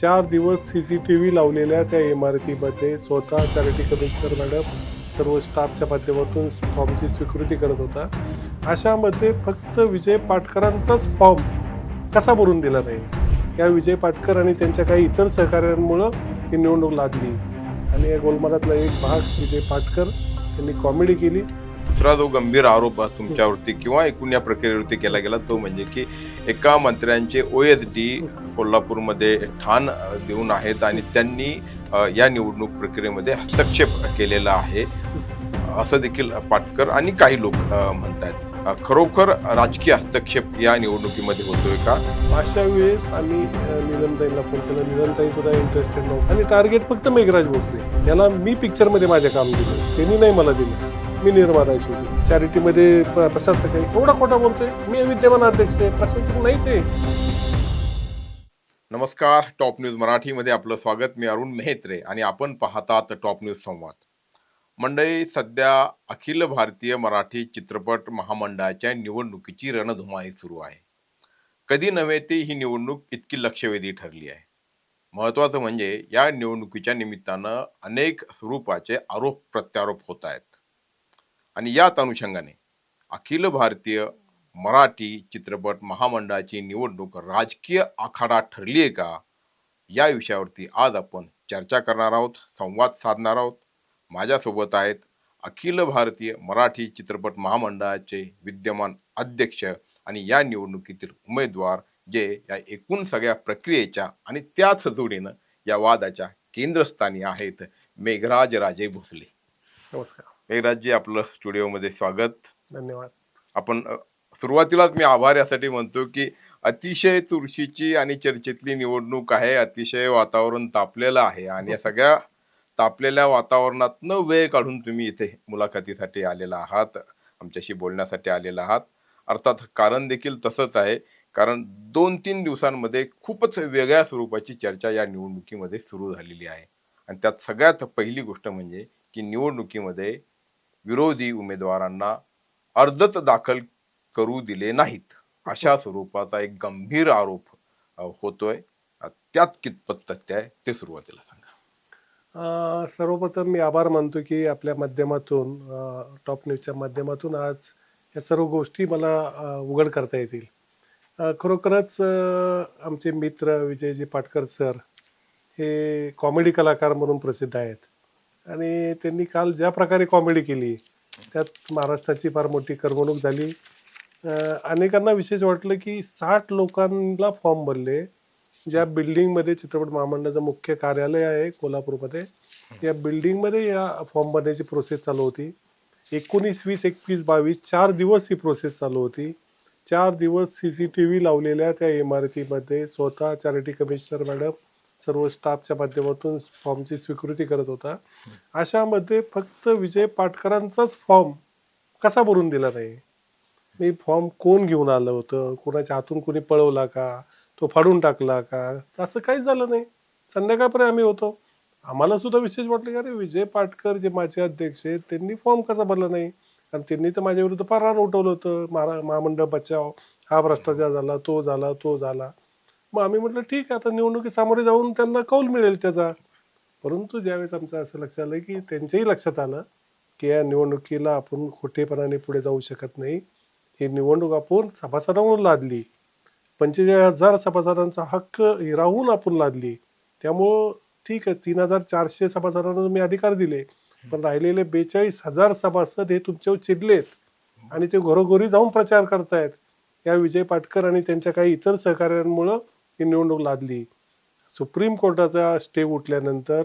4 दिवस CCTV लावलेल्या त्या इमारतीमध्ये स्वतः चॅरिटी कमिशनर मॅडम सर्व स्टाफच्या माध्यमातून फॉर्मची स्वीकृती करत होता. अशामध्ये फक्त विजय पाटकरांचाच फॉर्म कसा भरून दिला नाही? या विजय पाटकर आणि त्यांच्या काही इतर सहकाऱ्यांमुळं ही निवडणूक लादली आणि या गोलमालातला एक भाग विजय पाटकर यांनी कॉमेडी केली. दुसरा जो गंभीर आरोप तुमच्यावरती किंवा एकूण या प्रक्रियेवरती केला गेला तो म्हणजे की एका मंत्र्यांचे OSD कोल्हापूरमध्ये ठाण देऊन आहेत आणि त्यांनी या निवडणूक प्रक्रियेमध्ये हस्तक्षेप केलेला आहे असं देखील पाटकर आणि काही लोक म्हणतात. खरोखर राजकीय हस्तक्षेप या निवडणुकीमध्ये होतोय का? अशा वेळेस आम्ही नीलमताईंना फोन केला. नीलमताई सुद्धा इंटरेस्टेड नव्हती आणि टार्गेट फक्त मेघराज भोसले याला मी पिक्चरमध्ये माझ्या काम दिलं, त्यांनी नाही मला दिलं. मी निर्माता आहे शेवटी. चॅरिटीमध्ये प्रशासक आहे, एवढा खोटा बोलतोय. मी विद्यमान अध्यक्ष आहे, प्रशासक नाहीच आहे. नमस्कार, टॉप न्यूज मराठीमध्ये आपलं स्वागत. मी अरुण मेहत्रे आणि आपण पाहतात टॉप न्यूज संवाद. मंडळी, सध्या अखिल भारतीय मराठी चित्रपट महामंडळाच्या निवडणुकीची रणधुमाळी सुरू आहे. कधी नव्हे ती ही निवडणूक इतकी लक्षवेधी ठरली आहे. महत्त्वाचं म्हणजे या निवडणुकीच्या निमित्तानं अनेक स्वरूपाचे आरोप प्रत्यारोप होत आहेत आणि याच अनुषंगाने अखिल भारतीय मराठी चित्रपट महामंडळाची निवडणूक राजकीय आखाडा ठरली आहे का, या विषयावरती आज आपण चर्चा करणार आहोत, संवाद साधणार आहोत. माझ्यासोबत आहेत अखिल भारतीय मराठी चित्रपट महामंडळाचे विद्यमान अध्यक्ष आणि या निवडणुकीतील उमेदवार, जे या एकूण सगळ्या प्रक्रियेच्या आणि त्याच जोडीनं या वादाच्या केंद्रस्थानी आहेत, मेघराज राजे भोसले. नमस्कार. मेघराजजी, आपलं स्टुडिओमध्ये स्वागत. धन्यवाद. आपण सुरुवातीलाच मी आभार यासाठी म्हणतो की अतिशय चुरशीची आणि चर्चेतली निवडणूक आहे. अतिशय वातावरण तापलेलं आहे आणि या सगळ्या तापलेल्या वातावरणातनं वेळ काढून तुम्ही इथे मुलाखतीसाठी आलेला आहात, आमच्याशी बोलण्यासाठी आलेला आहात. अर्थात कारण देखील तसंच आहे, कारण 2-3 दिवसांमध्ये खूपच वेगळ्या स्वरूपाची चर्चा या निवडणुकीमध्ये सुरू झालेली आहे. आणि त्यात सगळ्यात पहिली गोष्ट म्हणजे की निवडणुकीमध्ये विरोधी उमेदवारांना अर्जच दाखल करू दिले नाहीत, अशा स्वरूपाचा एक गंभीर आरोप होतोय. त्यात कितपत तथ्य आहे ते सुरुवातीला सांगा. सर्वप्रथम मी आभार मानतो की आपल्या माध्यमातून, टॉप न्यूजच्या माध्यमातून आज या सर्व गोष्टी मला उघड करता येतील. खरोखरच आमचे मित्र विजयजी पाटकर सर हे कॉमेडी कलाकार म्हणून प्रसिद्ध आहेत आणि त्यांनी काल ज्या प्रकारे कॉमेडी केली त्यात महाराष्ट्राची फार मोठी करमणूक झाली. अनेकांना विशेष वाटलं की 60 लोकांना फॉर्म भरले. ज्या बिल्डिंगमध्ये चित्रपट महामंडळाचं मुख्य कार्यालय आहे कोल्हापूरमध्ये, या बिल्डिंगमध्ये या फॉर्म भरण्याची प्रोसेस चालू होती. 19, 20, 21, 22 4 दिवस ही प्रोसेस चालू होती. 4 दिवस CCTV लावलेल्या त्या इमारतीमध्ये स्वतः चॅरिटी कमिशनर मॅडम सर्व स्टाफच्या माध्यमातून फॉर्मची स्वीकृती करत होता. अशामध्ये फक्त विजय पाटकरांचाच फॉर्म कसा भरून दिला नाही? मी फॉर्म कोण घेऊन आलं होतं, कोणाच्या हातून कोणी पळवला का, तो फाडून टाकला का, असं काहीच झालं नाही. संध्याकाळपर्यंत आम्ही होतो. आम्हाला सुद्धा विशेष वाटलं की अरे विजय पाटकर जे माझे अध्यक्ष आहेत त्यांनी फॉर्म कसा भरला नाही, कारण त्यांनी तर माझ्या विरुद्ध फार रान उठवलं होतं. महामंडळ बचाव, हा भ्रष्टाचार झाला, तो झाला, तो झाला. मग आम्ही म्हटलं ठीक आहे, आता निवडणुकी सामोरे जाऊन त्यांना कौल मिळेल त्याचा. परंतु ज्यावेळेस आमचं असं लक्षात आलं की त्यांच्याही लक्षात आलं की या निवडणुकीला आपण खोटेपणाने पुढे जाऊ शकत नाही. ही निवडणूक आपण सभासदांवरून लादली. 45,000 सभासदांचा हक्क हिरावून आपण लादली. त्यामुळं ठीक आहे, 3,400 सभासदांना तुम्ही अधिकार दिले, पण राहिलेले 42,000 सभासद हे तुमच्यावर चिडलेत आणि ते घरोघरी जाऊन प्रचार करतायत. या विजय पाटकर आणि त्यांच्या काही इतर सहकाऱ्यांमुळं ही निवडणूक लादली. सुप्रीम कोर्टाचा स्टे उठल्यानंतर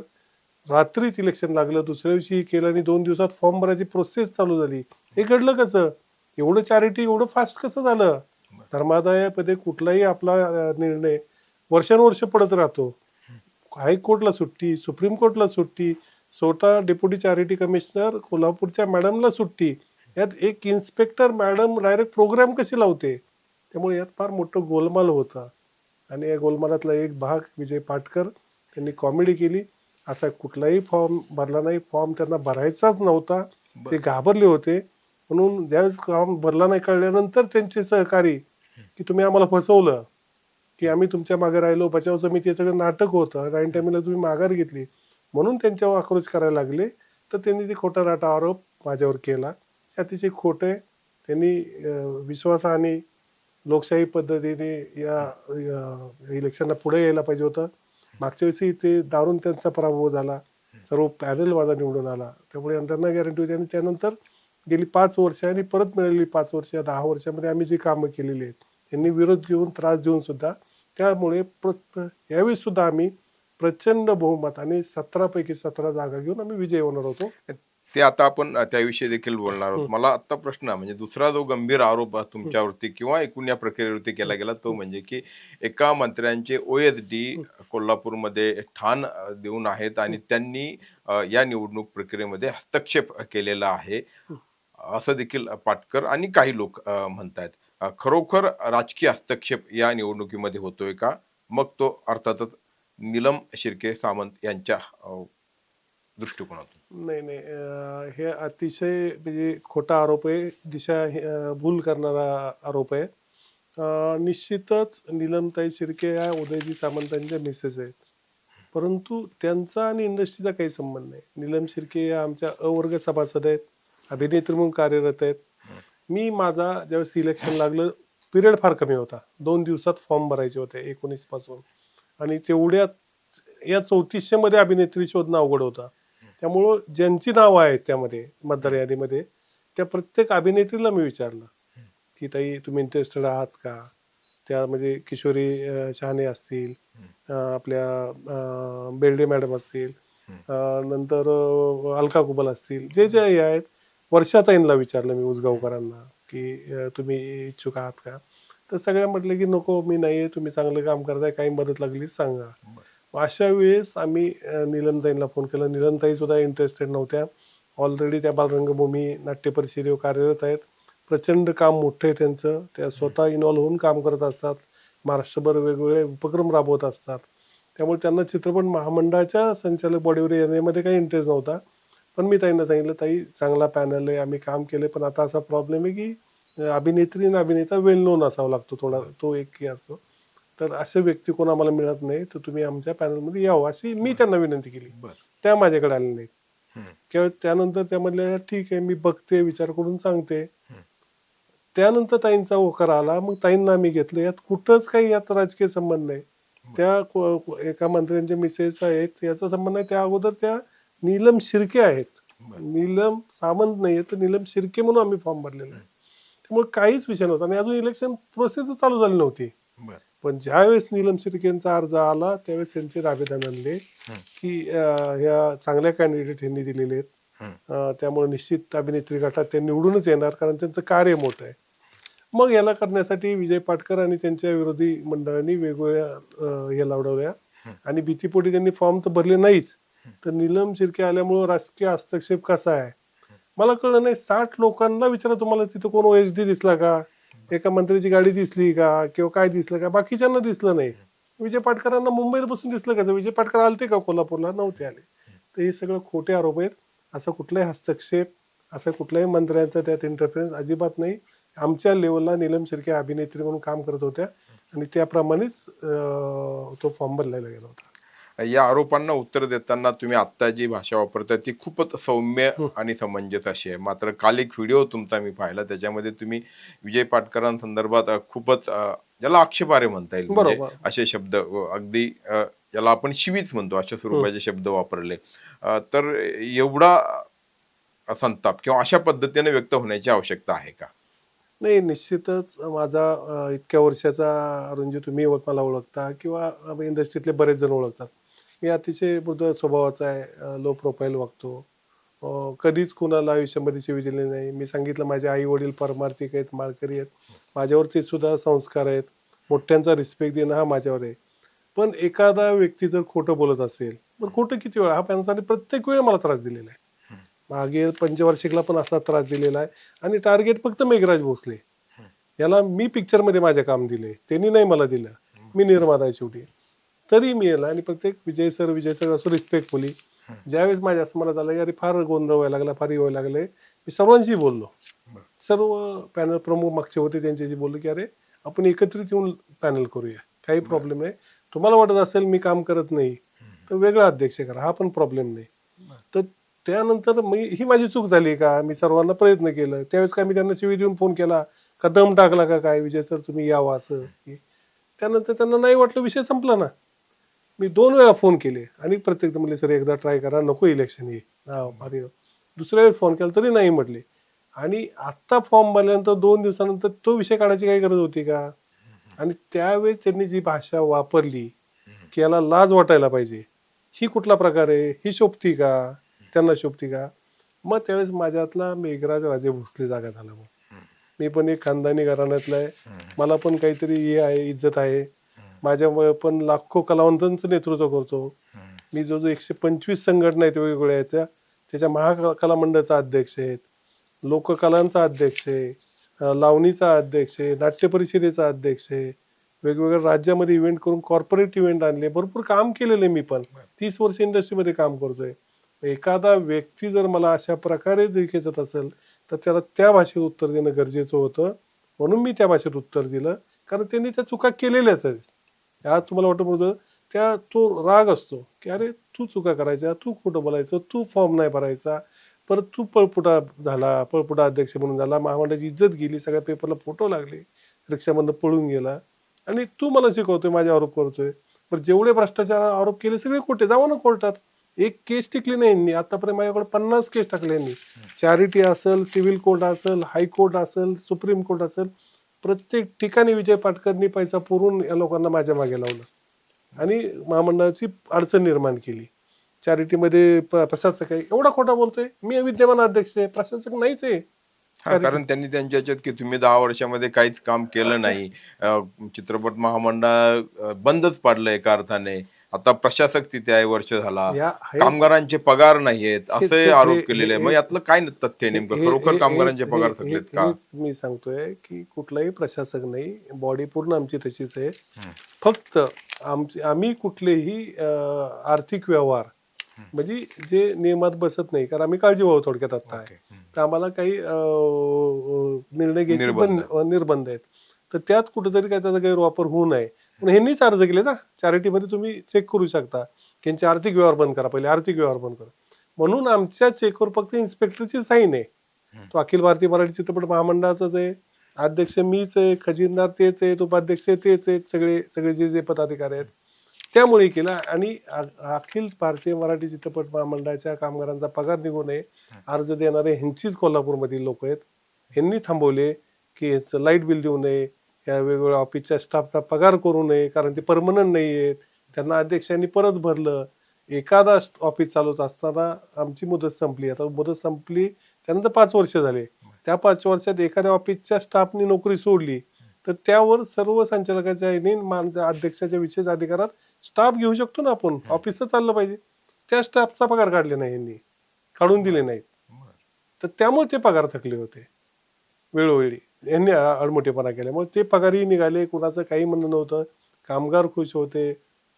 रात्रीच इलेक्शन लागलं, दुसऱ्या दिवशी केलं आणि 2 दिवसात फॉर्म भरायची प्रोसेस चालू झाली. हे घडलं कसं? एवढं चॅरिटी एवढं फास्ट कसं झालं? धर्मादायामध्ये कुठलाही आपला निर्णय वर्षानुवर्ष पडत राहतो. हायकोर्टला सुट्टी, सुप्रीम कोर्टला सुट्टी, स्वतः डेप्युटी चॅरिटी कमिशनर कोल्हापूरच्या मॅडमला सुट्टी, यात एक इन्स्पेक्टर मॅडम डायरेक्ट प्रोग्राम कशी लावते? त्यामुळे यात फार मोठं गोलमाल होता आणि या गोलमालातला एक भाग विजय पाटकर त्यांनी कॉमेडी केली. असा कुठलाही फॉर्म भरला नाही. फॉर्म त्यांना भरायचाच नव्हता, ते घाबरले होते. म्हणून ज्यावेळेस फॉर्म भरला नाही कळल्यानंतर त्यांचे सहकारी की तुम्ही आम्हाला फसवलं, की आम्ही तुमच्या मागे राहिलो, बचाव समिती हे सगळं नाटक होतं, ऐन टायमाला तुम्ही माघार घेतली म्हणून त्यांच्यावर आक्रोश करायला लागले. तर त्यांनी ते खोटारडा आरोप माझ्यावर केला. हे अतिशय खोटं आहे. त्यांनी विश्वासाने लोकशाही पद्धतीने या इलेक्शनला पुढे यायला पाहिजे होतं. मागच्या वेळेसही ते दारूण त्यांचा पराभव झाला. सर्व पॅनल माझा निवडून आला. त्यामुळे त्यांना गॅरंटी होती आणि त्यानंतर गेली 5 वर्ष आणि परत मिळालेली 5 वर्ष, 10 वर्षामध्ये आम्ही जी कामं केलेली आहेत, त्यांनी विरोध घेऊन, त्रास देऊन सुद्धा त्यामुळे यावेळी सुद्धा आम्ही प्रचंड बहुमताने 17 पैकी 17 जागा घेऊन आम्ही विजयी होणार होतो. ते आता आपण त्याविषयी देखील बोलणार आहोत. मला आता प्रश्न म्हणजे दुसरा जो गंभीर आरोप तुमच्यावरती किंवा एकूण या प्रक्रियेवरती केला गेला तो म्हणजे की एका मंत्र्यांचे OSD कोल्हापूरमध्ये ठाण देऊन आहेत आणि त्यांनी या निवडणूक प्रक्रियेमध्ये हस्तक्षेप केलेला आहे असं देखील पाटकर आणि काही लोक म्हणतायत. खरोखर राजकीय हस्तक्षेप या निवडणुकीमध्ये होतोय का? मग तो अर्थातच नीलम शिर्के सामंत यांच्या दृष्टिकोनातून. नाही, नाही. हे अतिशय म्हणजे खोटा आरोप आहे. भूल करणारा आरोप आहे. निश्चितच नीलमताई शिर्के या उदयजी सामंतांच्या मिसेस आहेत. परंतु त्यांचा आणि इंडस्ट्रीचा काही संबंध नाही. नीलम शिर्के या आमच्या अवर्ग सभासद आहेत. अभिनेत्री म्हणून कार्यरत आहेत. मी माझा ज्यावेळेस सिलेक्शन लागलं, पिरियड फार कमी होता. 2 दिवसात फॉर्म भरायचे होते 19 पासून आणि तेवढ्यात या 3400 मध्ये अभिनेत्री शोधणं अवघड होतं. त्यामुळं ज्यांची नावं आहेत त्यामध्ये मतदार यादीमध्ये, त्या प्रत्येक अभिनेत्रीला मी विचारलं, की ताई तुम्ही इंटरेस्टेड आहात का? त्यामध्ये किशोरी शहाणे असतील, आपल्या बेर्डे मॅडम असतील, नंतर अलका कुबल असतील, जे हे आहेत. वर्षाताईंना विचारलं मी उसगावकरांना, की तुम्ही इच्छुक आहात का? तर सगळ्या म्हटलं की नको, मी नाही आहे, तुम्ही चांगलं काम करताय, काही मदत लागली सांगा. अशा वेळेस आम्ही नीलमताईंना फोन केला. नीलमताई सुद्धा इंटरेस्टेड नव्हत्या. ऑलरेडी त्या बालरंगभूमी नाट्य परिषदेवर कार्यरत आहेत. प्रचंड काम मोठं आहे त्यांचं. त्या स्वतः इन्व्हॉल्व होऊन काम करत असतात. महाराष्ट्रभर वेगवेगळे उपक्रम राबवत असतात. त्यामुळे त्यांना चित्रपट महामंडळाच्या संचालक बॉडीवर येण्यामध्ये काही इंटरेस्ट नव्हता. पण मी ताईंना सांगितलं, ताई चांगला पॅनल आहे, आम्ही काम केलं, पण आता असा प्रॉब्लेम आहे की अभिनेत्री आणि अभिनेता वेल नोन असावा लागतो थोडा, तो एक हे असतो. तर असे व्यक्ती कोण आम्हाला मिळत नाही, तर तुम्ही आमच्या पॅनलमध्ये यावं अशी मी त्यांना विनंती केली. त्या माझ्याकडे आल्या नाहीत. किंवा त्यानंतर त्या म्हणल्या ठीक आहे, मी बघते, विचार करून सांगते. त्यानंतर ताईंचा होकार आला. मग ताईंना आम्ही घेतलं. यात कुठंच काही यात राजकीय संबंध नाही. त्या एका मंत्र्यांच्या मिसेस आहेत याचा संबंध आहे. त्या अगोदर त्या नीलम शिर्के आहेत. नीलम सामंत नाही तर नीलम शिर्के म्हणून आम्ही फॉर्म भरलेला आहे. त्यामुळे काहीच विषय नव्हता आणि अजून इलेक्शन प्रोसेस चालू झाली नव्हती. पण ज्यावेळेस नीलम शिर्केंचा अर्ज आला त्यावेळेस त्यांचे दावेदार आणले की ह्या चांगल्या कॅन्डिडेट यांनी दिलेले आहेत. त्यामुळे निश्चित अभिनेत्री गटात ते निवडूनच येणार, कारण त्यांचं कार्य मोठं आहे. मग याला करण्यासाठी विजय पाटकर आणि त्यांच्या विरोधी मंडळांनी वेगवेगळ्या हे लावडवल्या आणि भीतीपोटी त्यांनी फॉर्म तर भरले नाहीच. तर नीलम शिर्के आल्यामुळं राजकीय हस्तक्षेप कसा आहे मला कळलं नाही. 60 लोकांना विचारा, तुम्हाला तिथं कोण OSD दिसला का, एका मंत्र्याची गाडी दिसली का, किंवा काय दिसलं का? बाकीच्यांना दिसलं नाही. विजय पाटकरांना मुंबईत बसून दिसलं का? विजय पाटकर आलते का कोल्हापूरला? नव्हते आले. तर हे सगळं खोटे आरोप आहेत. असा कुठलाही हस्तक्षेप, असं कुठल्याही मंत्र्यांचा त्यात इंटरफरन्स अजिबात नाही. आमच्या लेवलला नीलम शिर्के अभिनेत्री म्हणून काम करत होत्या आणि त्याप्रमाणेच तो फॉर्म भरलेला गेला होता. या आरोपांना उत्तर देताना तुम्ही आत्ता जी भाषा वापरताय ती खूपच सौम्य आणि समंजस अशी आहे. मात्र काल एक व्हिडिओ तुमचा मी पाहिला, त्याच्यामध्ये तुम्ही विजय पाटकरांसंदर्भात खूपच ज्याला आक्षेपार्ह म्हणता येईल, म्हणजे असे शब्द अगदी ज्याला आपण शिवीच म्हणतो अशा स्वरूपाचे शब्द वापरले. तर एवढा संताप किंवा अशा पद्धतीने व्यक्त होण्याची आवश्यकता आहे का? नाही, निश्चितच माझा इतक्या वर्षाचा अरुणजी तुम्ही मला ओळखता किंवा इंडस्ट्रीतले बरेच जण ओळखतात. मी अतिशय मृदू स्वभावाचा आहे, लो प्रोफाईल वागतो. कधीच कुणाला आयुष्यामध्ये शिवी दिली नाही. मी सांगितलं माझे आई वडील परमार्थिक आहेत, माळकरी आहेत. माझ्यावरती सुद्धा संस्कार आहेत. मोठ्यांचा रिस्पेक्ट देणं हा माझ्यावर आहे. पण एखादा व्यक्ती जर खोटं बोलत असेल, पण खोटं किती वेळा, हा माणसाने प्रत्येक वेळी मला त्रास दिलेला आहे. मागे पंचवार्षिकला पण असा त्रास दिलेला आहे आणि टार्गेट फक्त मेघराज भोसले याला मी पिक्चरमध्ये माझे काम दिले, त्यांनी नाही मला दिलं. मी निर्माता आहे शेवटी, तरी मी याला आणि प्रत्येक विजय सर असं रिस्पेक्टफुली. ज्यावेळेस माझ्या असं मनात आलं की अरे फार गोंधळ व्हायला लागला, फार व्हायला लागले, मी सर्वांशी बोललो. सर्व पॅनल प्रमुख मागचे होते त्यांच्याशी बोललो की अरे आपण एकत्रित येऊन पॅनल करूया. काही प्रॉब्लेम नाही. तुम्हाला वाटत असेल मी काम करत नाही तर वेगळा अध्यक्ष करा, हा पण प्रॉब्लेम नाही. तर त्यानंतर ही माझी चूक झाली का? मी सर्वांना प्रयत्न केलं त्यावेळेस काय मी त्यांना शिवी देऊन फोन केला का, दम टाकला का काय, विजय सर तुम्ही यावं असं हे. त्यानंतर त्यांना नाही वाटलं, विषय संपला ना. मी 2 वेळा फोन केले आणि प्रत्येक जण म्हणले सर एकदा ट्राय करा, नको इलेक्शन ये अरे. दुसऱ्या वेळेस फोन केला तरी नाही म्हटले. आणि आत्ता फॉर्म भरल्यानंतर 2 दिवसानंतर तो विषय काढायची काही गरज होती का? आणि त्यावेळेस त्यांनी जी भाषा वापरली की याला लाज वाटायला पाहिजे, ही कुठला प्रकार आहे, ही शोभती का, त्यांना शोभती का? मग त्यावेळेस माझ्यातला मेघराज राजे भोसले जागा झाला. मग मी पण एक खानदानी घराण्यातला आहे, मला पण काहीतरी हे आहे, इज्जत आहे. माझ्यामुळे पण लाखो कलावंतांचं नेतृत्व करतो मी. जो 125 संघटना आहेत वेगवेगळ्या याच्या, त्याच्या महाकला मंडळाचा अध्यक्ष आहेत, लोककलांचा अध्यक्ष आहे, लावणीचा अध्यक्ष आहे, नाट्य परिषदेचा अध्यक्ष आहे, वेगवेगळ्या राज्यामध्ये इव्हेंट करून कॉर्पोरेट इव्हेंट आणले, भरपूर काम केलेलं आहे मी पण. 30 वर्ष इंडस्ट्रीमध्ये काम करतोय. एखादा व्यक्ती जर मला अशा प्रकारे जर खेचत असेल तर त्याला त्या भाषेत उत्तर देणं गरजेचं होतं, म्हणून मी त्या भाषेत उत्तर दिलं. कारण त्यांनी त्या चुका केलेल्याच आहेत. आज तुम्हाला वाटत होतं त्या तो राग असतो की अरे तू चुका करायच्या, तू खोटं बोलायचं, तू फॉर्म नाही भरायचा, परत तू पळपुटा झाला, पळपुटा अध्यक्ष म्हणून झाला, महामंडळाची इज्जत गेली, सगळ्या पेपरला फोटो लागले, रिक्षामधनं पळून गेला आणि तू मला शिकवतोय, माझे आरोप करतोय. पण जेवढे भ्रष्टाचार आरोप केले सगळे खोटे, जावा ना कोर्टात. एक केस टिकली नाही यांनी. आतापर्यंत माझ्याकडे 50 केस टाकले यांनी. चॅरिटी असेल, सिव्हिल कोर्ट असेल, हायकोर्ट असेल, सुप्रीम कोर्ट असेल, प्रत्येक ठिकाणी विजय पाटकरनी पैसा पुरवून या लोकांना माझ्या मागे लावलं आणि महामंडळाची अडचण निर्माण केली. चॅरिटीमध्ये प्रशासक आहे, एवढा खोटा बोलतोय. मी विद्यमान अध्यक्ष आहे, प्रशासक नाहीच आहे. कारण त्यांनी त्यांच्या ह्याच्यात की तुम्ही 10 वर्षामध्ये काहीच काम केलं नाही, चित्रपट महामंडळ बंदच पाडलं एका अर्थाने. आता प्रशासक तिथे आहे, वर्ष झाला, कामगारांचे पगार नाहीयेत असे आरोप केलेले. मग यातलं काय तथ्य नेमकं? खरोखर कामगारांचे पगार थकलेत का? मी सांगतोय की कुठलाही प्रशासक नाही, बॉडी पूर्ण आमची तशीच आहे. फक्त आम्ही कुठलेही आर्थिक व्यवहार म्हणजे जे नियमात बसत नाही, कारण आम्ही काळजीवाहू थोडक्यात आता आहे, तर आम्हाला काही निर्णय घ्यायचे निर्बंध आहेत. तर त्यात कुठेतरी काय त्याचा गैरवापर होऊ नये पण ह्यांनीच अर्ज केले ना. चॅरिटीमध्ये तुम्ही चेक करू शकता की यांचे आर्थिक व्यवहार बंद करा, पहिले आर्थिक व्यवहार बंद करा. म्हणून आमच्या चेकवर फक्त इन्स्पेक्टरची साईन आहे. तो अखिल भारतीय मराठी चित्रपट महामंडळाचाच आहे, अध्यक्ष मीच आहे, खजिनदार तेच आहेत, उपाध्यक्ष तेच आहेत, सगळे जे पदाधिकारी आहेत. त्यामुळे केलं. आणि अखिल भारतीय मराठी चित्रपट महामंडळाच्या कामगारांचा पगार निघू नये अर्ज देणारे ह्यांचीच कोल्हापूरमधील लोक आहेत. ह्यांनी थांबवले की ह्याचं लाईट बिल देऊ नये, या वेगवेगळ्या ऑफिसच्या स्टाफचा पगार करू नये, कारण ते परमनंट नाही आहेत. त्यांना अध्यक्षांनी परत भरलं. एखादा ऑफिस चालवत असताना आमची मुदत संपली, आता मुदत संपली त्यानंतर 5 वर्ष झाले. त्या 5 वर्षात एखाद्या ऑफिसच्या स्टाफनी नोकरी सोडली तर त्यावर सर्व संचालकाच्या अध्यक्षाच्या विशेष अधिकारात स्टाफ घेऊ शकतो ना आपण. ऑफिसचं चाललं पाहिजे, त्या स्टाफचा पगार काढले नाही यांनी, काढून दिले नाहीत. तर त्यामुळे ते पगार थकले होते वेळोवेळी. यांनी अडमोठेपणा केल्यामुळे ते पगारही निघाले, कुणाचं काही म्हणणं नव्हतं, कामगार खुश होते,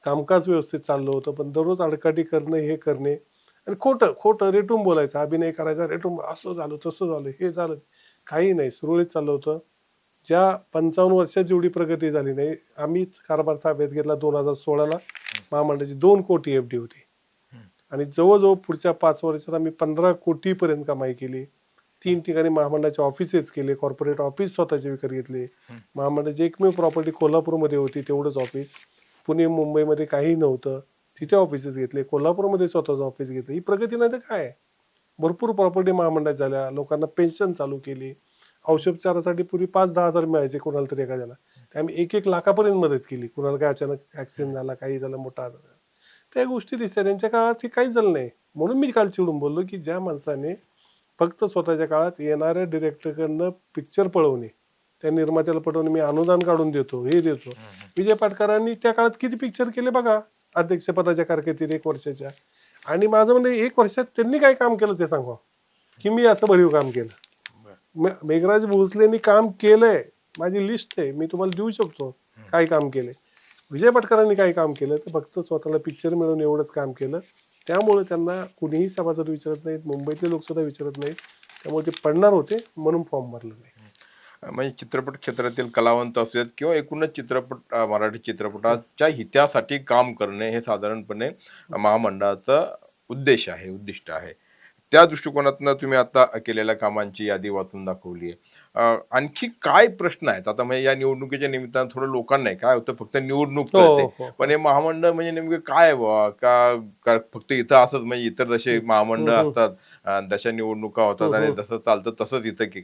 कामकाज व्यवस्थित चाललं होतं. पण दररोज अडकाटी करणं, हे करणे आणि खोटं खोटं रेटून बोलायचं, अभिनय करायचा, रेटून असं झालं तसं झालं हे झालं, काही नाही, सुरळीत चाललं होतं. ज्या 55 वर्षात जेवढी प्रगती झाली नाही. आम्ही कारभार ताब्यात घेतला 2016ला, महामंडळाची 2 कोटी एफडी होती आणि जवळजवळ पुढच्या 5 वर्षात आम्ही 15 कोटीपर्यंत कमाई केली. 3 ठिकाणी महामंडळाचे ऑफिसेस केले, कॉर्पोरेट ऑफिस स्वतःचे विकत घेतले. महामंडळाची एकमेव प्रॉपर्टी कोल्हापूरमध्ये होती, तेवढंच ऑफिस. पुणे मुंबईमध्ये काही नव्हतं, तिथे ऑफिसेस घेतले. कोल्हापूरमध्ये स्वतःचं ऑफिस घेतलं. ही प्रगती नाही तर काय. भरपूर प्रॉपर्टी महामंडळात झाल्या, लोकांना पेन्शन चालू केली. औषधोपचारासाठी पूर्वी 5-10 हजार मिळायचे कोणाला तरी एखाद्याला, ते आम्ही 1-1 लाखापर्यंत मदत केली. कुणाला काय अचानक ऍक्सिडेंट झाला, काही झालं, मोठा आजार झाला, त्या गोष्टी दिसतात. त्यांच्या काळात हे काहीच झालं नाही. म्हणून मी काल चिडून बोललो की ज्या माणसाने फक्त स्वतःच्या काळात येणाऱ्या डिरेक्टरकडनं पिक्चर पळवणे, त्या निर्मात्याला पटवणे, मी अनुदान काढून देतो, हे देतो. विजय पाटकरांनी त्या काळात किती पिक्चर केले बघा अध्यक्षपदाच्या कारकिर्दीत 1 वर्षाच्या. आणि माझं म्हणजे 1 वर्षात त्यांनी काय काम केलं ते सांगा की मी असं भरीव काम केलं. मेघराज भोसलेंनी काम केलंय, माझी लिस्ट आहे, मी तुम्हाला देऊ शकतो काय काम केलंय. विजय पाटकरांनी काय काम केलं तर फक्त स्वतःला पिक्चर मिळवून एवढंच काम केलं. त्यामुळे त्यांना कुणीही सभासद विचारत नाहीत, मुंबईतले लोक सुद्धा विचारत नाहीत. त्यामुळे ते पडणार होते म्हणून फॉर्म भरलं नाही. म्हणजे चित्रपट क्षेत्रातील कलावंत असू देत किंवा एकूणच मराठी चित्रपटाच्या हितासाठी काम करणे हे साधारणपणे महामंडळाचा उद्दिष्ट आहे. त्या दृष्टिकोनातनं तुम्ही आता केलेल्या कामांची यादी वाचून दाखवली आहे. आणखी काय प्रश्न आहेत? आता म्हणजे या निवडणुकीच्या निमित्तानं थोडं लोकांना काय होतं, फक्त निवडणूक हो, कळते. हो, पण हो. हे महामंडळ म्हणजे नेमकं काय आहे बुवा? का का फक्त इथं असंच म्हणजे इतर जसे हं, महामंडळ हं, हं, असतात, जशा निवडणुका हं, होतात आणि हं. जसं चालतं तसंच इथं की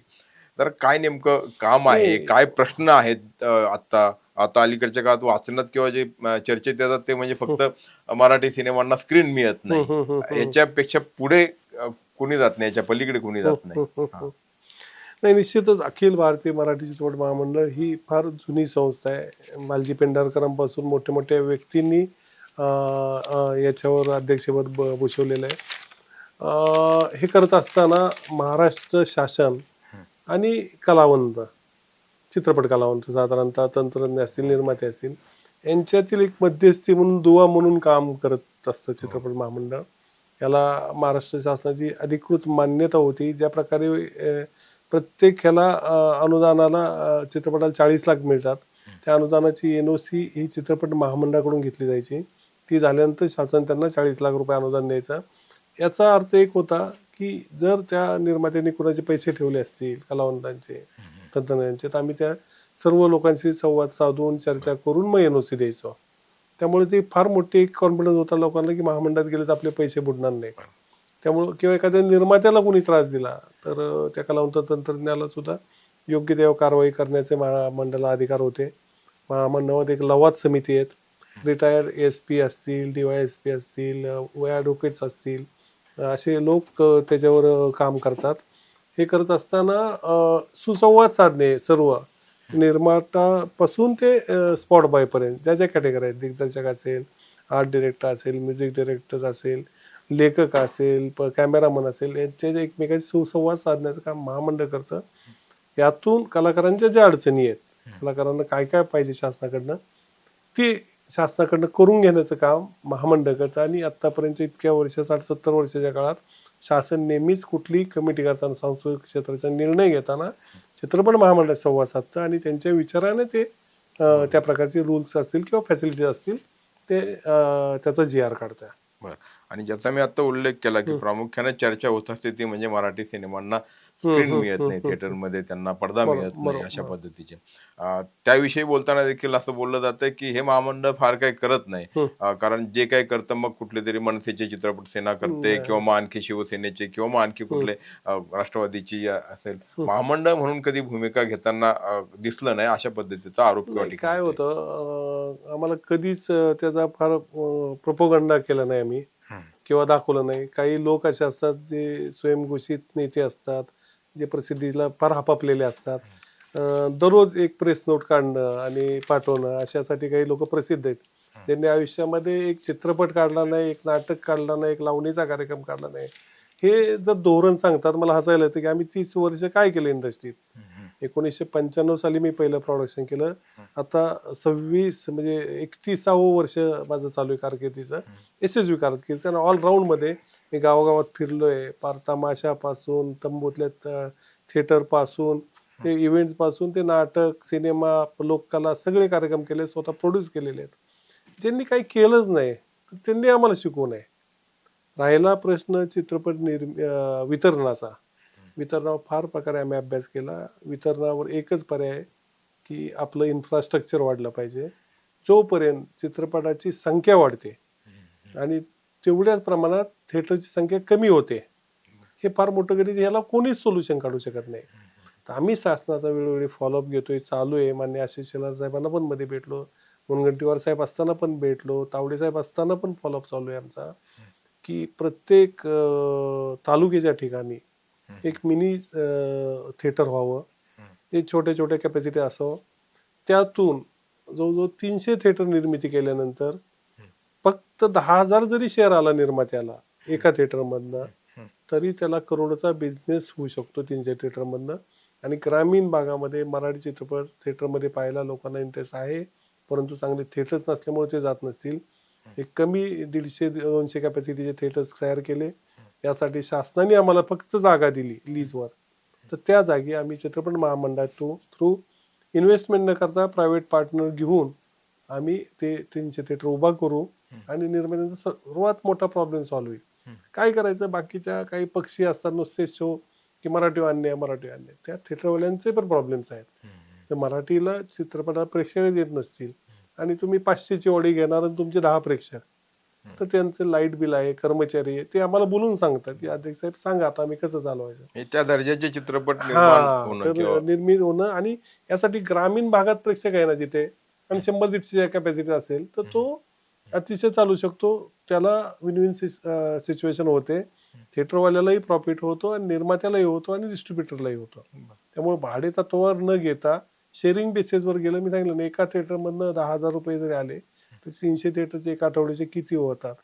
तर काय नेमकं काम आहे? नाही. काय प्रश्न आहेत आता? आता अलीकडच्या काळात वाचनात किंवा जे चर्चेत येतात ते म्हणजे हं, फक्त मराठी सिनेमांना स्क्रीन मिळत हं, नाही. हं, हं, हं, याच्यापेक्षा पुढे कोणी जात नाही, याच्या पलीकडे कोणी हं, जात नाही. हं, हं, हां. हं. नाही, निश्चितच अखिल भारतीय मराठी चित्रपट महामंडळ ही फार जुनी संस्था आहे. मालजी पेंढारकरांपासून मोठ्या-मोठ्या व्यक्तींनी याच्यावर अध्यक्षपद भूषवलेलं आहे. हे करत असताना महाराष्ट्र शासन आणि कलावंत, चित्रपट कलावंत साधारणतः तंत्रज्ञ असतील, निर्माते असतील, यांच्यातील एक मध्यस्थी म्हणून दुवा म्हणून काम करत असतं हो. चित्रपट महामंडळ. याला महाराष्ट्र शासनाची अधिकृत मान्यता होती. ज्या प्रकारे प्रत्येक ह्याला अनुदानाला चित्रपटाला 40 लाख मिळतात. त्या अनुदानाची NOC ही चित्रपट महामंडळाकडून घेतली जायची. ती झाल्यानंतर शासन त्यांना 40 लाख रुपये अनुदान द्यायचं. याचा अर्थ एक होता, की जर त्या निर्मात्यांनी कुणाचे पैसे ठेवले असतील, कलावंतांचे, तंत्रज्ञांचे, तर आम्ही त्या सर्व लोकांशी संवाद साधून, चर्चा करून मग NOC द्यायचो. त्यामुळे ती फार मोठी एक कॉन्फिडन्स होता लोकांना, की महामंडळात गेले तर आपले पैसे बुडणार नाहीत. त्यामुळं किंवा एखाद्या निर्मात्याला कोणी त्रास दिला, तर त्या कलावंत तंत्रज्ञाला सुद्धा योग्य तेव्हा कारवाई करण्याचे महामंडळाला अधिकार होते. महामंडळामध्ये एक लवाद समिती आहेत. रिटायर्ड SP असतील, DYSP असतील, ॲडव्होकेट्स असतील, असे लोक त्याच्यावर काम करतात. हे करत असताना सुसंवाद साधणे सर्व निर्मातापासून ते स्पॉट बॉयपर्यंत ज्या कॅटेगरी आहेत, दिग्दर्शक असेल, आर्ट डिरेक्टर असेल, म्युझिक डिरेक्टर असेल, लेखक असेल, कॅमेरामन असेल, यांचे जे एकमेकांशी सुसंवाद साधण्याचं काम महामंडळ करतं. यातून कलाकारांच्या ज्या अडचणी आहेत, कलाकारांना काय काय पाहिजे शासनाकडनं, ते शासनाकडनं करून घेण्याचं काम महामंडळ करतं. आणि आत्तापर्यंतच्या इतक्या वर्ष 60-70 वर्षाच्या काळात शासन नेहमीच कुठलीही कमिटी करताना, सांस्कृतिक क्षेत्राचा निर्णय घेताना चित्रपट महामंडळ संवाद साधतं आणि त्यांच्या विचाराने ते त्या प्रकारचे रूल्स असतील किंवा फॅसिलिटीज असतील ते त्याचा GR काढतं. बरं. आणि ज्याचा मी आता उल्लेख केला, की हं. प्रामुख्याने चर्चा होत असते ती म्हणजे मराठी सिनेमांना हं, स्क्रीन हं, मिळत हं, नाही, हं, हं. थिएटरमध्ये त्यांना पडदा मिळत नाही, अशा बरोबर. पद्धतीचे. त्याविषयी बोलताना देखील असं बोललं जातं, की हे महामंडळ फार काही करत नाही. हं. कारण जे काही करतं मग कुठलेतरी मनसेचे चित्रपट सेना करते किंवा नाही. मग आणखी शिवसेनेचे किंवा मग आणखी हं, कुठले राष्ट्रवादीची असेल. हं. महामंडळ म्हणून कधी भूमिका घेताना दिसलं नाही, अशा पद्धतीचा आरोप किंवा नाही, टीका काय होते. होतं, आम्हाला कधीच त्याचा फार प्रोपगंडा केला नाही आम्ही हं. किंवा दाखवलं नाही. काही लोक असे असतात जे स्वयंघोषित नेते असतात, जे प्रसिद्धीला फार हपापलेले असतात. दररोज एक प्रेस नोट काढणं आणि पाठवणं अशासाठी काही लोक प्रसिद्ध आहेत. ज्यांनी आयुष्यामध्ये एक चित्रपट काढला नाही, एक नाटक काढला नाही, एक लावणीचा कार्यक्रम काढला नाही. हे जर धोरण सांगतात, मला हसायला येतं, की आम्ही 30 वर्ष काय केलं इंडस्ट्रीत. 1995 साली मी पहिलं प्रोडक्शन केलं. आता 26 म्हणजे 31वं वर्ष माझं चालू आहे कारकिर्दीचं. यशस्वी कारकीर्द. त्यानं ऑलराऊंडमध्ये मी गावागावात फिरलोय. पार तमाशापासून, तंबूतल्या थिएटरपासून, ते इव्हेंट्सपासून ते नाटक, सिनेमा, लोककला सगळे कार्यक्रम केले. स्वतः प्रोड्यूस केलेले आहेत. ज्यांनी काही केलंच नाही, तर त्यांनी आम्हाला शिकवू नये. राहिला प्रश्न चित्रपट वितरणाचा. वितरणावर फार प्रकारे आम्ही अभ्यास केला. वितरणावर एकच पर्याय आहे, की आपलं इन्फ्रास्ट्रक्चर वाढलं पाहिजे. जोपर्यंत चित्रपटाची संख्या वाढते आणि तेवढ्याच प्रमाणात थिएटरची संख्या कमी होते, हे फार मोठं गणित, याला कोणीच सोल्युशन काढू शकत नाही. तर आम्ही शासनाचा वेळोवेळी फॉलोअप घेतोय, चालू आहे. माननीय आशिष शेलार साहेबांना पण मध्ये भेटलो, मुनगंटीवार साहेब असताना पण भेटलो, तावडे साहेब असताना पण फॉलोअप चालू आहे आमचा, की प्रत्येक तालुक्याच्या ठिकाणी एक मिनी थिएटर व्हावं. ते छोट्या कॅपॅसिटी असावं. त्यातून जवळजवळ 300 थिएटर निर्मिती केल्यानंतर फक्त 10,000 जरी शेअर आला निर्मात्याला एका थिएटरमधनं, तरी त्याला करोडोचा बिझनेस होऊ शकतो 300 थिएटरमधनं. आणि ग्रामीण भागामध्ये मराठी चित्रपट थिएटरमध्ये पाहायला लोकांना इंटरेस्ट आहे, परंतु चांगले थिएटर्स नसल्यामुळे ते जात नसतील. एक कमी 150-200 कॅपॅसिटीचे थिएटर्स तयार केले. यासाठी शासनाने आम्हाला फक्त जागा दिली लीजवर. तर त्या जागी आम्ही चित्रपट महामंडळात थ्रू इन्व्हेस्टमेंट न करता प्रायव्हेट पार्टनर घेऊन आम्ही ते 300 थिएटर उभा करू आणि निर्मात्यांचा सर्वात मोठा प्रॉब्लेम सॉल्व्ह होईल. काय करायचं, बाकीच्या काही पक्षी असतात नुसते शो की मराठी आणणे मराठी आणणे, त्या थिएटरवाल्यांचे पण प्रॉब्लेम्स आहेत. तर मराठीला चित्रपटात प्रेक्षक येत नसतील आणि तुम्ही 500ची ऑडी घेणार आणि तुमचे 10 प्रेक्षक, तर त्यांचं लाईट बिल आहे, कर्मचारी आहे, ते आम्हाला बोलून सांगतात की अध्यक्ष साहेब सांगा आता आम्ही कसं चालवायचं. हे त्या दर्जाचे चित्रपट निर्माण हा, होणं तर किंवा निर्मित होणं आणि यासाठी ग्रामीण भागात प्रेक्षक आहे ना जिथे, आणि 100-150 कॅपॅसिटी असेल तर तो अतिशय चालू शकतो. त्याला विन विन सिच्युएशन होते. थिएटरवाल्यालाही प्रॉफिट होतो आणि निर्मात्यालाही होतो आणि डिस्ट्रीब्युटरलाही होतो. त्यामुळे भाडे तत्वावर न घेता शेअरिंग बेसिसवर गेलं. मी सांगितलं ना, एका थिएटरमधनं 10,000 रुपये जरी आले तर 300 थिएटरचे एक आठवड्याचे किती होतात.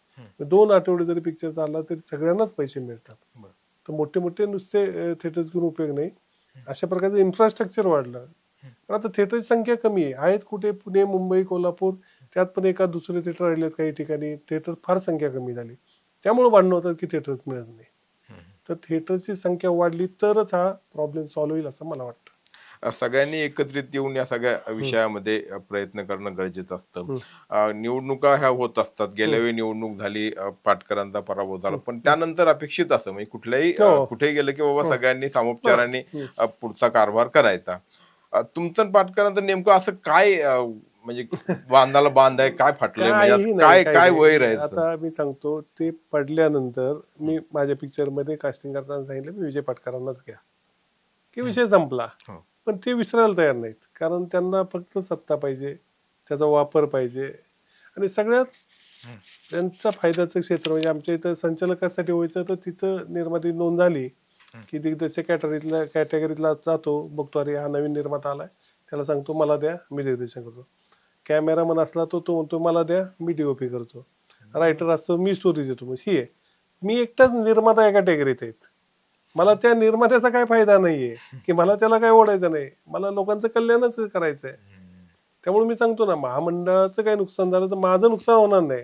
2 आठवडे जरी पिक्चर चालला तरी सगळ्यांनाच पैसे मिळतात. तर मोठे मोठे नुसते थिएटर्स घेऊन उपयोग नाही. अशा प्रकारचं इन्फ्रास्ट्रक्चर वाढलं. पण आता थिएटरची संख्या कमी आहे. आहेत कुठे, पुणे, मुंबई, कोल्हापूर, त्यात पण एका दुसरे थिएटर राहिलेत काही ठिकाणी. थिएटर फार संख्या कमी झाली. त्यामुळे भांडणं होतात की थिएटर्स मिळत नाही. तर थिएटरची संख्या वाढली तरच हा प्रॉब्लेम सॉल्व्ह होईल असं मला वाटतं. सगळ्यांनी एकत्रित येऊन या सगळ्या विषयामध्ये प्रयत्न करणं गरजेचं असतं. निवडणुका ह्या होत असतात. गेल्या वेळी निवडणूक झाली, पाटकरांचा पराभव झाला, पण त्यानंतर अपेक्षित असं म्हणजे कुठल्याही हो. कुठेही गेलं की बाबा हो. सगळ्यांनी सामोपचाराने पुढचा कारभार करायचा. तुमचं आणि पाटकरांचं नेमकं असं काय म्हणजे बांधाला बांध आहे, काय फाटलंय, म्हणजे काहीही असं नाही, काय काही काय नाही. वय राहायचं? आता मी सांगतो, ते पडल्यानंतर मी माझ्या पिक्चरमध्ये कास्टिंग करताना सांगितलं मी विजय पाटकरांनाच घ्या, की विषय संपला. हो. पण ते विसरायला तयार नाहीत, कारण त्यांना फक्त सत्ता पाहिजे, त्याचा वापर पाहिजे. आणि सगळ्यात त्यांचा फायद्याचं क्षेत्र म्हणजे आमच्या इथं संचालकासाठी व्हायचं, तर तिथं निर्माती नोंद झाली की दिग्दर्शक कॅटेगरीतला जातो, बघतो अरे हा नवीन निर्माता आलाय, त्याला सांगतो मला द्या, मी दिग्दर्शन करतो. कॅमेरामन असला तो म्हणतो मला द्या, मी डीओपी करतो. रायटर असतो, मी स्टोरी देतो. म्हणजे ही आहे, मी एकटाच निर्माता या कॅटेगरीत आहेत. मला त्या निर्मात्याचा काय फायदा नाहीये की मला त्याला काय ओढायचं नाही, मला लोकांचं कल्याणच करायचंय. त्यामुळे मी सांगतो ना, महामंडळाचं काही नुकसान झालं तर माझं नुकसान होणार नाही,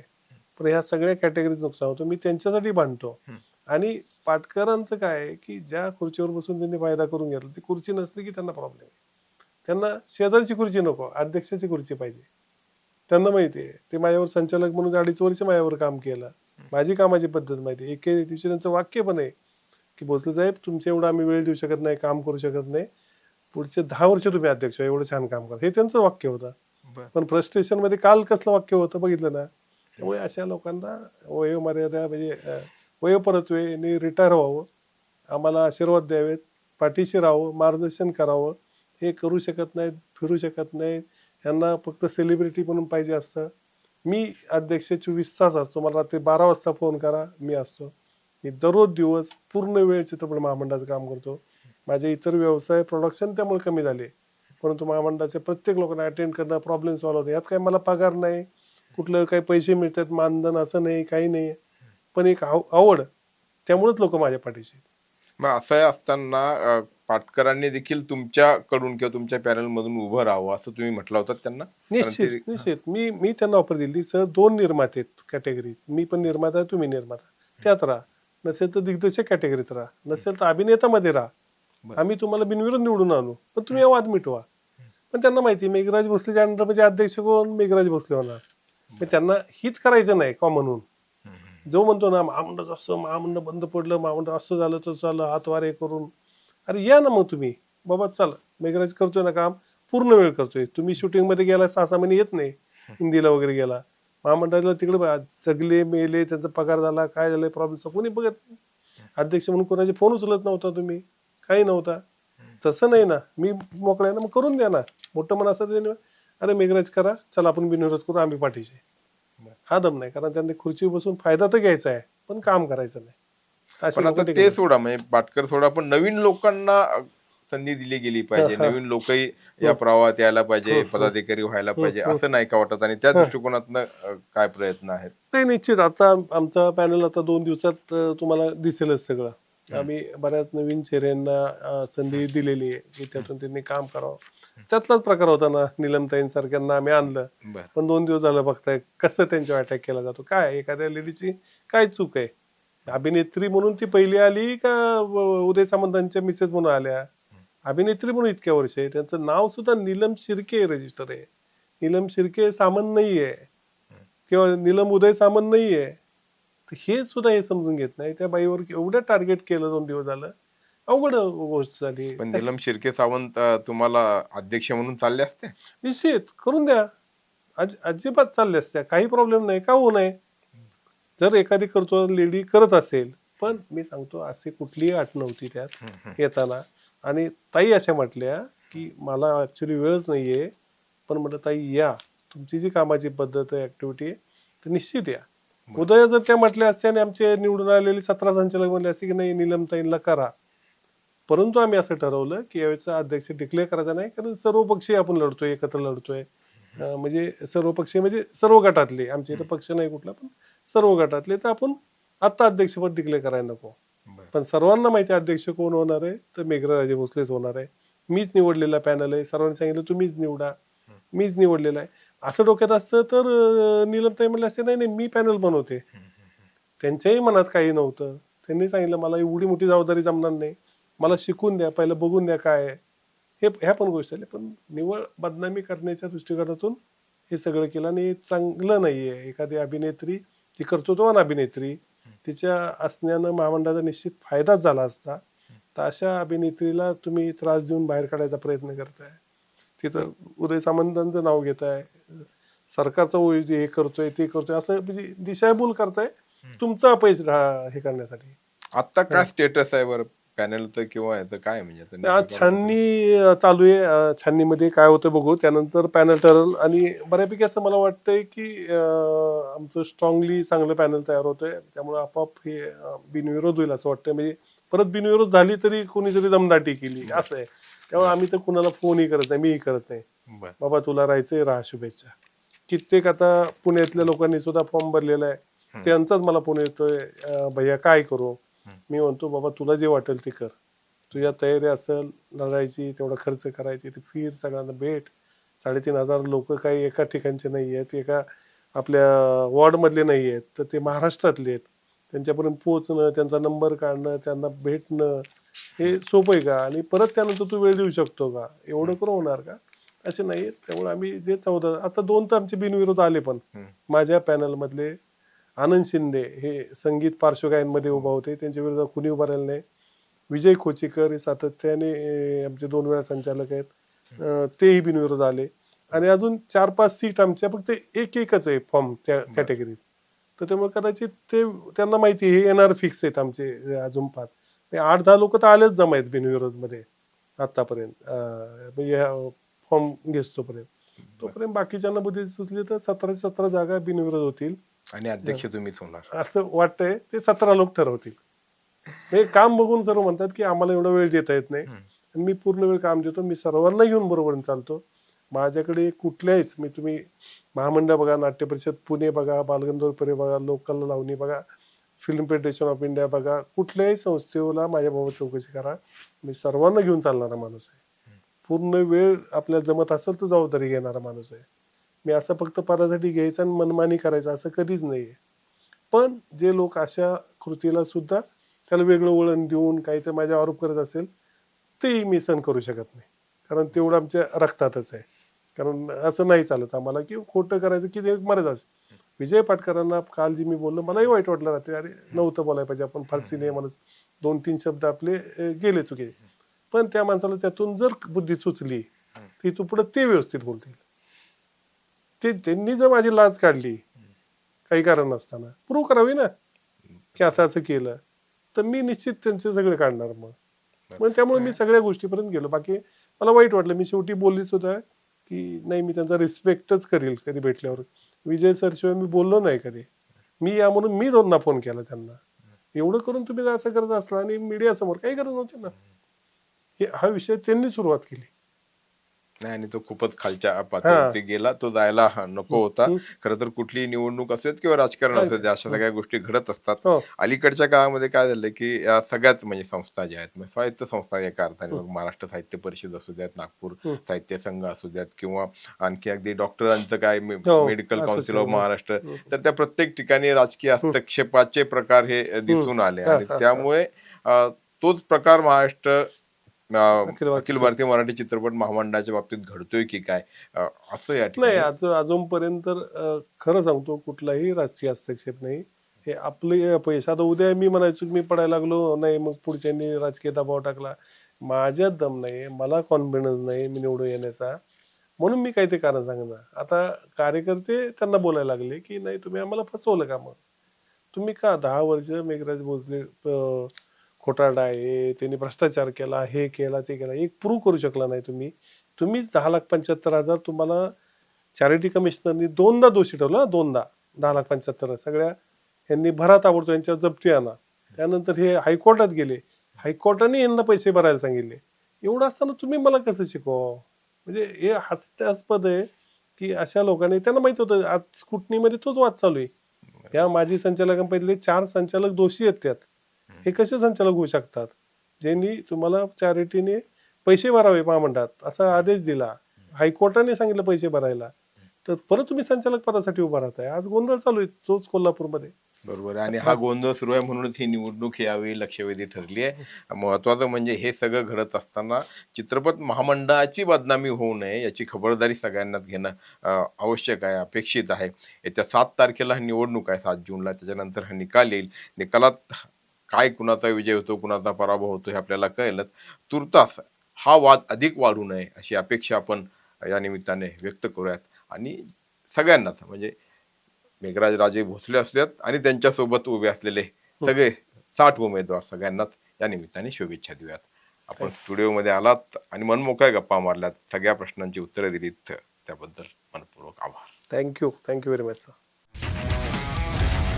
पण ह्या सगळ्या कॅटेगरीत नुकसान होतं. मी त्यांच्यासाठी भांडतो. आणि पाटकरांचं काय आहे की ज्या खुर्चीवर बसून त्यांनी फायदा करून घेतला, ती खुर्ची नसली की त्यांना प्रॉब्लेम आहे. त्यांना शेजारची खुर्ची नको, अध्यक्षाची खुर्ची पाहिजे. त्यांना माहिती आहे, ते माझ्यावर संचालक म्हणून 2.5 वर्ष माझ्यावर काम केलं. माझी कामाची पद्धत माहिती आहे. एके दिवशी त्यांचं वाक्य पण आहे की भोसले साहेब तुमच्या एवढा आम्ही वेळ देऊ शकत नाही, काम करू शकत नाही, पुढचे 10 वर्ष तुम्ही अध्यक्ष एवढं छान काम करा. हे त्यांचं वाक्य होतं. पण फ्रस्ट्रेशन मध्ये काल कसलं वाक्य होतं बघितलं ना. त्यामुळे अशा लोकांना वयोमर्यादा म्हणजे वयोपरत्वेने रिटायर व्हावं, आम्हाला आशीर्वाद द्यावेत, पाठीशी राहावं, मार्गदर्शन करावं. हे करू शकत नाहीत, फिरू शकत नाहीत, यांना फक्त सेलिब्रिटी म्हणून पाहिजे असतं. मी अध्यक्ष 24 तास असतो, मला रात्री 12 वाजता फोन करा, मी असतो. मी दररोज दिवस पूर्ण वेळ चित्रपट महामंडळाचं काम करतो. माझे इतर व्यवसाय प्रोडक्शन त्यामुळे कमी झाले, परंतु महामंडळाच्या प्रत्येक लोकांना अटेंड करणं, प्रॉब्लेम सॉल्व्ह होते. यात काही मला पगार नाही, कुठलं काही पैसे मिळतात, मानधन असं नाही, काही नाही, पण एक आवड, त्यामुळेच लोक माझ्या पाठीशी आहेत. मग असं असताना पाटकरांनी देखील तुमच्याकडून किंवा तुमच्या पॅनल मधून उभं राहावं असं तुम्ही म्हटलं होतं त्यांना? कारण निश्चित ते निश्चित मी त्यांना ऑफर दिली, सर 2 निर्माते आहेत कॅटेगरीत, मी पण निर्माता आहे, तुम्ही निर्माता, त्यात राहा. नसेल तर दिग्दर्शक कॅटेगरीत राहा, नसेल तर अभिनेतामध्ये राहा, आम्ही तुम्हाला बिनविरोध निवडून आणू, पण तुम्ही हा वाद मिटवा. पण त्यांना माहिती मेघराज भोसलेच्या अंडरमध्ये अध्यक्ष कोण, मेघराज भोसले होणार. पण त्यांना हित करायचं नाही कॉमन होऊन. जो म्हणतो ना महामंडळ असं, महामंडळ बंद पडलं, महामंडळ असं झालं तसं झालं, हातवारे करून, अरे या ना मग तुम्ही, बाबा चल मेघराज करतोय ना काम, पूर्ण वेळ करतोय. तुम्ही शूटिंगमध्ये गेला 6-6 महिने येत नाही, हिंदीला वगैरे गेला, महामंडळाला तिकडे जगले मेले, त्यांचा पगार झाला, काय झालं प्रॉब्लेम कोणी बघत नाही. अध्यक्ष म्हणून कोणाचे फोन उचलत नव्हता तुम्ही, काही नव्हता. तसं नाही ना, मी मोकळ्या ना, मग करून द्या ना. मोठं मन असं, अरे मेघराज करा, चला आपण बिनविरोध करू, आम्ही पाठीशी. हा दम नाही, कारण त्यांनी खुर्ची बसून फायदा तर घ्यायचा आहे, पण काम करायचं नाही. पण आता ते सोडा, म्हणजे पाटकर सोडा, पण नवीन लोकांना संधी दिली गेली पाहिजे, नवीन लोकही या प्रवाहात यायला पाहिजे, पदाधिकारी व्हायला पाहिजे, असं नाही का वाटत? आणि त्या दृष्टिकोनातनं काय प्रयत्न आहेत? नाही, निश्चित. आता आमचा पॅनल आता 2 दिवसात तुम्हाला दिसेलच सगळं. आम्ही बऱ्याच नवीन चेहऱ्यांना संधी दिलेली आहे की त्यातून त्यांनी काम करावं. त्यातलाच प्रकार होता ना, निलमताईंसारख्यांना आम्ही आणलं, पण 2 दिवस झालं बघताय कसं त्यांच्यावर अटॅक केला जातो. काय एखाद्या लेडीची काय चूक आहे? अभिनेत्री म्हणून ती पहिली आली का उदय सामंतांच्या मिसेस म्हणून आल्या? अभिनेत्री म्हणून इतक्या वर्ष आहे, त्यांचं नाव सुद्धा नीलम शिर्के रजिस्टर आहे. नीलम शिर्के सामंत नाहीये किंवा नीलम उदय सामंत नाहीये. तर हे सुद्धा हे समजून घेत नाही. त्या बाईवर एवढं टार्गेट केलं 2 दिवस झालं, अवघड गोष्ट झाली. पण नीलम शिर्के सावंत तुम्हाला अध्यक्ष म्हणून चालले असते? निश्चित करून द्या. अजिबात चालले असत्या, काही प्रॉब्लेम नाही, का होऊ नये. जर एखादी करतो लेडी करत असेल, पण मी सांगतो अशी कुठलीही अट नव्हती त्यात येताना. आणि ताई अशा म्हटल्या की मला ऍक्च्युली वेळच नाहीये, पण म्हटलं ताई या, तुमची जी कामाची पद्धत आहे, ऍक्टिव्हिटी आहे, तर निश्चित या. उदय जर त्या म्हटल्या असत्या आणि आमचे निवडून आलेले 17 संचालक म्हणले असते की नाही नीलमताईंना करा, परंतु आम्ही असं ठरवलं की यावेळेचा अध्यक्ष डिक्लेअर करायचा नाही, कारण सर्व पक्षी आपण लढतोय, एकत्र लढतोय. म्हणजे सर्व पक्षी म्हणजे सर्व गटातले, आमच्या इथं पक्ष नाही कुठला, पण सर्व गटातले, तर आपण आता अध्यक्षपद डिक्लेअर करायला नको. पण सर्वांना माहिती आहे अध्यक्ष कोण होणार आहे, तर मेघराजे भोसलेच होणार आहे. मीच निवडलेला पॅनल आहे, सर्वांनी सांगितलं तुम्हीच निवडा, मीच निवडलेला आहे. असं डोक्यात असतं तर नीलमताई म्हणले असते नाही नाही मी पॅनल बनवते. त्यांच्याही मनात काही नव्हतं. त्यांनी सांगितलं मला एवढी मोठी जबाबदारी जमणार नाही, मला शिकून द्या, पहिलं बघून द्या काय आहे. ह्या पण गोष्टी आल्या, पण निव्वळ बदनामी करण्याच्या दृष्टिकोनातून हे सगळं केलं आणि चांगलं नाहीये. एखादी अभिनेत्री, ती कर्तृत्ववान अभिनेत्री, तिच्या असण्यानं महामंडळाचा निश्चित फायदाच झाला असता. तर अशा अभिनेत्रीला तुम्ही त्रास देऊन बाहेर काढायचा प्रयत्न करताय. तिथं उदय सामंतांचं नाव घेताय, सरकारचं हे करतोय ते करतोय, असं म्हणजे दिशाभूल करताय तुमचा पैसा हे करण्यासाठी. आता काय स्टेटस आहे बरं पॅनलचं किंवा याचं काय म्हणजे आता आज नेमकं छाननी चालू आहे. छाननीमध्ये काय होतं बघू, त्यानंतर पॅनल ठरल. आणि बऱ्यापैकी असं मला वाटतंय की आमचं स्ट्रॉंगली चांगलं पॅनल तयार होतंय, त्यामुळे आपोआप हे बिनविरोध होईल असं वाटतंय. म्हणजे परत बिनविरोध झाली तरी कोणीतरी दमदाटी केली असं आहे. त्यामुळे आम्ही तर कुणाला फोनही करत नाही, मीही करत नाही. बरं. बाबा तुला राहायचंय राहा, शुभेच्छा. कित्येक आता पुण्यातल्या लोकांनी सुद्धा फॉर्म भरलेला आहे, त्यांचाच मला फोन येतोय भैया काय करू. मी म्हणतो बाबा तुला जे वाटेल ते कर, तुझ्या तयारी असेल लढायची, तेवढा खर्च करायची, ते फिर, सगळ्यांना भेट. 3,500 लोक काही एका ठिकाणचे नाही आहेत, एका आपल्या वॉर्डमधले नाही आहेत, तर ते महाराष्ट्रातले आहेत. त्यांच्यापर्यंत पोहोचणं, त्यांचा नंबर काढणं, त्यांना भेटणं हे सोपं आहे का? आणि परत त्यानंतर तू वेळ देऊ शकतो का? एवढं करून होणार का? असे नाही. त्यामुळे आम्ही जे 14 आता 2 तर आमचे बिनविरोध आले, पण माझ्या पॅनलमधले आनंद शिंदे हे संगीत पार्श्वगायनमध्ये उभा होते, त्यांच्या विरोधात कुणी उभा राहिलं नाही. विजय खोचीकर हे सातत्याने आमचे 2 वेळा संचालक आहेत, तेही बिनविरोध आले. आणि अजून 4-5 सीट आमच्या फक्त एकच आहे फॉर्म त्या कॅटेगरीत. तर त्यामुळे कदाचित ते त्यांना माहिती हे येणार फिक्स आहेत आमचे अजून 5. 8-10 लोक तर आलेच जमा आहेत बिनविरोधमध्ये आतापर्यंत, म्हणजे फॉर्म घेतोपर्यंत. तोपर्यंत बाकीच्यांना बुद्धी सुचली तर 17 जागा बिनविरोध होतील आणि अध्यक्ष तुम्हीच होणार असं वाटतंय. ते 17 लोक ठरवतील. हे काम बघून सर्व म्हणतात की आम्हाला एवढा वेळ देता येत नाही, आणि मी पूर्ण वेळ काम देतो. मी सर्वांना घेऊन बरोबर चालतो. माझ्याकडे कुठल्याहीच, मी तुम्ही महामंडळ बघा, नाट्य परिषद पुणे बघा, बालगंधर्व बघा, लोकल लावणी बघा, फिल्म फेडरेशन ऑफ इंडिया बघा, कुठल्याही संस्थेला माझ्याबाबत चौकशी करा. मी सर्वांना घेऊन चालणारा माणूस आहे. पूर्ण वेळ आपल्याला जमत असेल तर जबाबदारी घेणारा माणूस आहे. मी असं फक्त पदासाठी घ्यायचं आणि मनमानी करायचं असं कधीच नाहीये. पण जे लोक अशा कृतीला सुद्धा त्याला वेगळं वळण देऊन काही तर माझ्या आरोप करत असेल, तेही मी सहन करू शकत नाही, कारण तेवढं आमच्या रक्तातच आहे. कारण असं नाही चालत आम्हाला की खोटं करायचं की एक मर्यादा असते. विजय पाटकरांना काल जी मी बोललो, मलाही वाईट वाटलं रात्री, अरे नव्हतं बोलायला पाहिजे, आपण फारसी नाही म्हणत, 2-3 शब्द आपले गेले चुके. पण त्या माणसाला त्यातून जर बुद्धी सुचली ती तू पुढे ते व्यवस्थित बोलतील. ते त्यांनी जर माझी लाज काढली काही कारण नसताना, प्रूव्ह करावी ना की असं असं केलं, तर मी निश्चित त्यांचे सगळे काढणार. मग त्यामुळे मी सगळ्या गोष्टीपर्यंत गेलो. बाकी मला वाईट वाटलं, मी शेवटी बोललीच होता की नाही मी त्यांचा रिस्पेक्टच करील कधी भेटल्यावर. विजय सर शिवाय मी बोललो नाही कधी. मी या म्हणून मी 2दा फोन केला त्यांना. एवढं करून तुम्ही असं करत असला आणि मीडिया समोर काही गरज नव्हती ना. हा विषय त्यांनी सुरुवात केली. नाही, आणि तो खूपच खालच्या पातळीवरती गेला, तो जायला नको होता. खरं तर कुठलीही निवडणूक असेल किंवा राजकारण असेल, अशा सगळ्या गोष्टी घडत असतात. अलीकडच्या काळामध्ये काय झालंय की या सगळ्याच म्हणजे संस्था ज्या आहेत, म्हणजे स्वायत्त संस्था एका अर्थाने, मग महाराष्ट्र साहित्य परिषद असू द्यात, नागपूर साहित्य संघ असू द्यात, किंवा आणखी अगदी डॉक्टरांचं काय मेडिकल काउन्सिल ऑफ महाराष्ट्र, तर त्या प्रत्येक ठिकाणी राजकीय हस्तक्षेपाचे प्रकार हे दिसून आले. आणि त्यामुळे तोच प्रकार महाराष्ट्र अखिल भारतीय मराठी चित्रपट महामंडळाच्या बाबतीत घडतोय की काय, असं या नाही, ठिकाणी अजूनपर्यंत तर, खरं सांगतो, कुठलाही राजकीय हस्तक्षेप नाही. हे आपले अपयश. आता उद्या मी म्हणायचो की मी पडायला लागलो नाही, मग पुढच्यांनी राजकीय दबाव टाकला. माझ्यात दम नाही, मला कॉन्फिडन्स नाही मी निवडून येण्याचा, म्हणून मी काही ते कारण सांगणार. आता कार्यकर्ते त्यांना बोलायला लागले की नाही, तुम्ही आम्हाला फसवलं का? मग तुम्ही का 10 वर्ष मेघराज भोसले खोटारडा आहे, त्यांनी भ्रष्टाचार केला, हे केला, ते केला, एक प्रूव्ह करू शकला नाही तुम्ही. तुम्हीच 10,75,000 तुम्हाला चॅरिटी कमिशनरनी 2दा दोषी ठेवलं ना, 2दा 10,75,000 सगळ्या यांनी भरा ताबडतोब यांच्यावर जप्ती आणा. त्यानंतर हे हायकोर्टात गेले, हायकोर्टाने यांना पैसे भरायला सांगितले. एवढं असताना तुम्ही मला कसं शिकवा? म्हणजे हे हास्यास्पद आहे की अशा लोकांनी, त्यांना माहित होतं आज स्कुटनीमध्ये तोच वाद चालू आहे. या माजी संचालकांपैकी 4 संचालक दोषी आहेत त्यात. हे कसे संचालक होऊ शकतात ज्यांनी तुम्हाला चॅरिटीने पैसे भरावे महामंडळात असा आदेश दिला, हायकोर्टाने सांगितलं पैसे भरायला, तर परत तुम्ही संचालक पदासाठी उभा राहताय. आज गोंधळ चालू आहे तोच कोल्हापूरमध्ये. बरोबर आहे. आणि हा गोंधळ सुरू आहे म्हणूनच ही निवडणूक यावेळी लक्षवेधी ठरली आहे. महत्वाचं म्हणजे हे सगळं घडत असताना चित्रपट महामंडळाची बदनामी होऊ नये याची खबरदारी सगळ्यांनाच घेणं आवश्यक आहे, अपेक्षित आहे. येत्या 7 तारखेला ही निवडणूक आहे, 7 जूनला. त्याच्यानंतर हा निकाल येईल. निकालात काय कुणाचा विजय होतो, कुणाचा पराभव होतो हे आपल्याला कळेलच. तुर्तास हा वाद अधिक वाढू नये अशी अपेक्षा आपण या निमित्ताने व्यक्त करूयात. आणि सगळ्यांनाच म्हणजे मेघराज राजे भोसले असल्यात आणि त्यांच्यासोबत उभे असलेले सगळे 60 उमेदवार सगळ्यांनाच या निमित्ताने शुभेच्छा देऊयात. आपण स्टुडिओमध्ये आलात आणि मनमोकळ्या गप्पा मारल्यात, सगळ्या प्रश्नांची उत्तरं दिलीत, त्याबद्दल मनपूर्वक आभार. Thank you very much sir.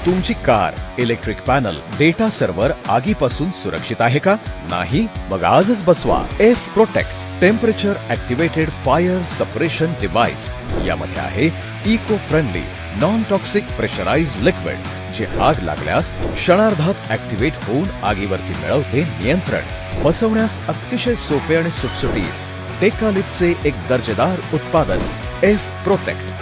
तुमची car, electric panel, data server आगीपासून सुरक्षित आहे का? नाही? मग आजच बसवा F protect temperature activated fire suppression device. यामध्ये आहे eco friendly non toxic pressurised liquid, जे आग लागल्यास क्षणार्धात ऍक्टिव्हेट होऊन आगीवरती मिळवते नियंत्रण. बसवण्यास अतिशय सोपे आणि सुटसुटीत. टेकालिपचे एक दर्जेदार उत्पादन एफ प्रोटेक्ट.